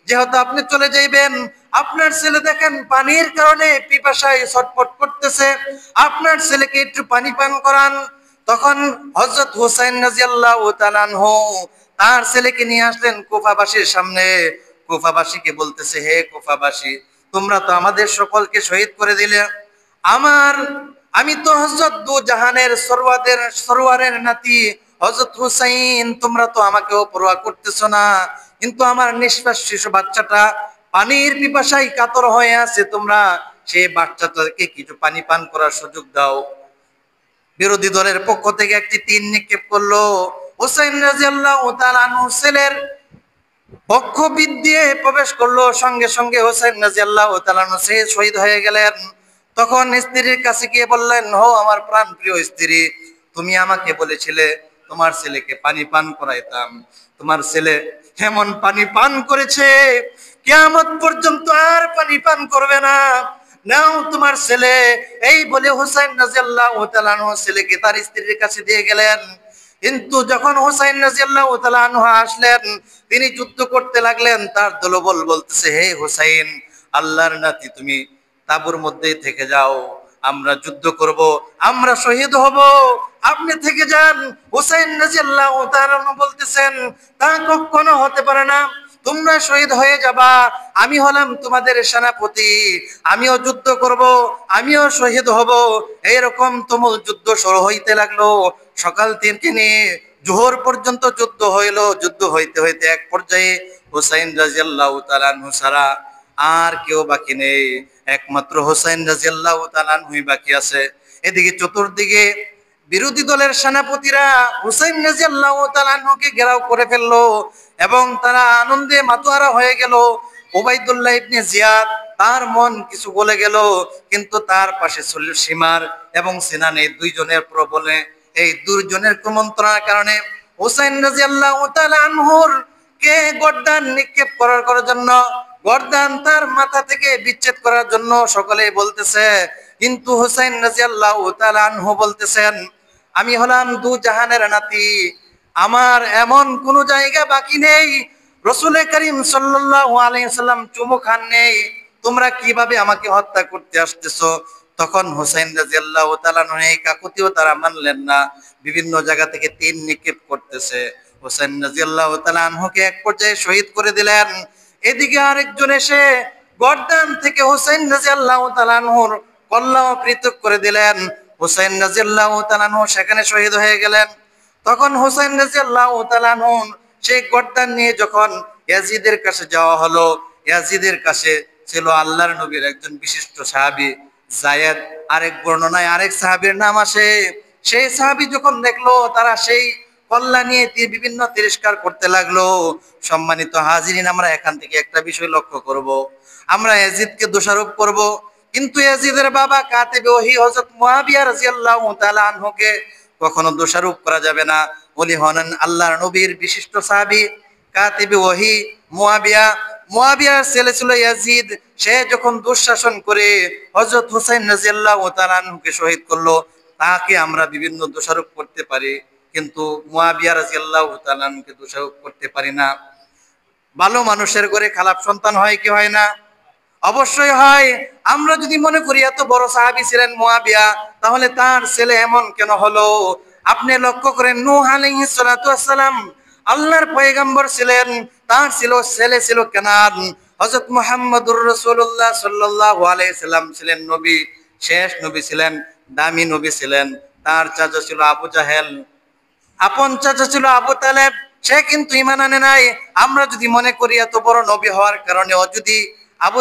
যেহেতু আপনি চলে যাইবেন, আপনার ছেলে দেখেন পানির কারণে পিপাসায় ছটফট করতেছে, আপনার ছেলেকে একটু পানি পান করান। তখন হযরত হুসাইন রাদিয়াল্লাহু তাআলা আনহু তার ছেলেকে নিয়ে আসলেন কুফাবাসীর সামনে। কুফাবাসীকে বলতেছে, হে কুফাবাসী, তোমরা তো আমাদের সকলকে শহীদ করে দিলে, আমি তো হযরত দু জাহানের সরওয়ারের নাতি হযরত হুসাইন, তোমরা তো আমাকেও পরোয়া করতেছ না, কিন্তু আমার নিষ্পাপ শিশু বাচ্চাটা পানির পিপাসায় কাতর হয়ে আছে, তোমরা সেই বাচ্চাটাকে কিছু পানি পান করার সুযোগ দাও। বিরোধী দলের পক্ষ থেকে একটি তীর নিক্ষেপ করলো। হুসাইন রাদিয়াল্লাহু তাআলা আনহু ছেলের বক্ষবিদ দিয়ে প্রবেশ করলো, সঙ্গে সঙ্গে হুসাইন রাদিয়াল্লাহু তাআলা আনহু সে শহীদ হয়ে গেলেন। তখন স্ত্রীর কাছে গিয়ে বললেন, হো আমার প্রাণ প্রিয় স্ত্রী, তুমি আমাকে বলেছিলে তোমার ছেলেকে পানি পান করাইতাম, তোমার ছেলে এমন পানি পান করেছে কিয়ামত পর্যন্ত আর পানি পান করবে না, নাও তোমার ছেলে। এই বলে হুসাইন রাদিয়াল্লাহু তাআলা আনহু ছেলেকে তার স্ত্রীর কাছে দিয়ে গেলেন। কিন্তু যখন হুসাইন রাদিয়াল্লাহু তাআলা আনহু আসলেন, তিনি যুদ্ধ করতে লাগলেন। তার দলবল বলতেছে, হে হুসাইন, আল্লাহর নাতি, তুমি তাঁবুর মধ্যেই থেকে যাও, আমরা যুদ্ধ করব, আমরা শহীদ হব, আপনি থেকে যান। হুসাইন রাদিয়াল্লাহু তাআলা বলতেছেন, তা কখনো হতে পারে না, তোমরা শহীদ হয়ে যাবা, আমি হলাম তোমাদের সেনাপতি, আমিও যুদ্ধ করব, আমিও শহীদ হব। এইরকম তুমুল যুদ্ধ শুরু হইতে লাগলো। সকাল থেকে নিয়ে জোহর পর্যন্ত যুদ্ধ হইল। যুদ্ধ হইতে হইতে এক পর্যায়ে হুসাইন রাদিয়াল্লাহু তাআলা আনহু ছাড়া আর কেউ বাকি নেই, একমাত্র হুসাইন রাদিয়াল্লাহু তাআলা আনহুই বাকি আছে। এদিকে চতুর্দিকে বিরোধী দলের সেনাপতিরা হুসাইন রাদিয়াল্লাহু তাআলা আনহুকে ঘেরাও করে ফেললো এবং তারা আনন্দে মাতোয়ারা হয়ে গেল। উবাইদুল্লাহ ইবনে জিয়াদ, তার মন কিছু গলে গেল, কিন্তু তার পাশে ছিল সীমার এবং সিনান, এই দুইজনের প্রবলে, এই দুইজনের কুমন্ত্রণার কারণে হুসাইন রাদিয়াল্লাহু তাআলা আনহুর কে গর্দান নিক্ষেপ করার জন্য, গর্দান তার মাথা থেকে বিচ্ছেদ করার জন্য সকলেই বলতেছে। কিন্তু হুসাইন রাদিয়াল্লাহু তাআলা আনহু বলতেছেন, আমি হলাম দু জাহানের নাতি, আমার এমন কোন জায়গা বাকি নেই রাসূল করিম সাল্লাল্লাহু আলাইহি ওয়াসাল্লাম চুমু খান নেই, তোমরা কিভাবে আমাকে হত্যা করতে আসতেছো? তখন হুসাইন রাদিয়াল্লাহু তাআলা এই কাকুতিও তারা মানলেন না, বিভিন্ন জায়গা থেকে তীর নিক্ষেপ করতেছে। হুসাইন রাদিয়াল্লাহু তাআলা আনহুকে এক পর্যায়ে শহীদ করে দিলেন। এদিকে আরেকজন এসে গর্দান থেকে হুসাইন রাদিয়াল্লাহু তাআলা আনহুর কল্লাও পৃথক করে দিলেন। হুসাইন রাদিয়াল্লাহু তাআলা আনহু সেখানে শহীদ হয়ে গেলেন। তখন হুসাইন রাদিয়াল্লাহু তাআলা আনহু সেই গর্দান নিয়ে যখন ইয়াজিদের কাছে যাওয়া হলো, ইয়াজিদের কাছে ছিল আল্লাহর নবীর একজন বিশিষ্ট সাহাবী যায়েদ। আরেক বর্ণনায় আরেক সাহাবীর নাম আসে। সেই সাহাবী যখন দেখলো তারা সেই কল্লা নিয়ে বিভিন্ন তিরস্কার করতে লাগলো। সম্মানিত হাজিরিন, আমরা এখান থেকে একটা বিষয় লক্ষ্য করব, আমরা ইয়াজিদকে দোষারোপ করব, কিন্তু ইয়াজিদের বাবা কাতিবে ওহী হযরত মুয়াবিয়া রাদিয়াল্লাহু তাআলা আনহুকে কখনো দোষারোপ করা যাবে না। উনি হলেন আল্লাহর নবীর বিশিষ্ট সাহাবী কাতিবে ওহী মুয়াবিয়ার ছেলে ছিল ইয়াজিদ। সে যখন দুঃশাসন করে হযরত হুসাইন রাদিয়াল্লাহু তাআলা আনহুকে শহীদ করলো, তাকে আমরা বিভিন্ন দোষারোপ করতে পারি, কিন্তু মুয়াবিয়া রাদিয়াল্লাহু তাআলা আনহুকে দোষারোপ করতে পারি না। ভালো মানুষের ঘরে খারাপ সন্তান হয় কি হয় না? অবশ্যই হয়। আমরা যদি মনে করি এত বড় সাহাবী ছিলেন মুয়াবিয়া, তাহলে তার ছেলে এমন কেন হলো? আপনি লক্ষ্য করেন, নূহ আলাইহিস সালাতু ওয়াস সালাম আল্লাহর পয়গম্বর ছিলেন, তার ছেলে ছিল কেনান। হযরত মুহাম্মদুর রাসূলুল্লাহ সাল্লাল্লাহু আলাইহি সাল্লাম ছিলেন নবী, শেষ নবী ছিলেন, দামি নবী ছিলেন। তার চাচা ছিল আবু জাহেল, আপন চাচা ছিল আবু তালেব, সে কিন্তু ঈমান আনে নাই। আমরা যদি মনে করি এত বড় নবী হওয়ার কারণে ও যদি আবু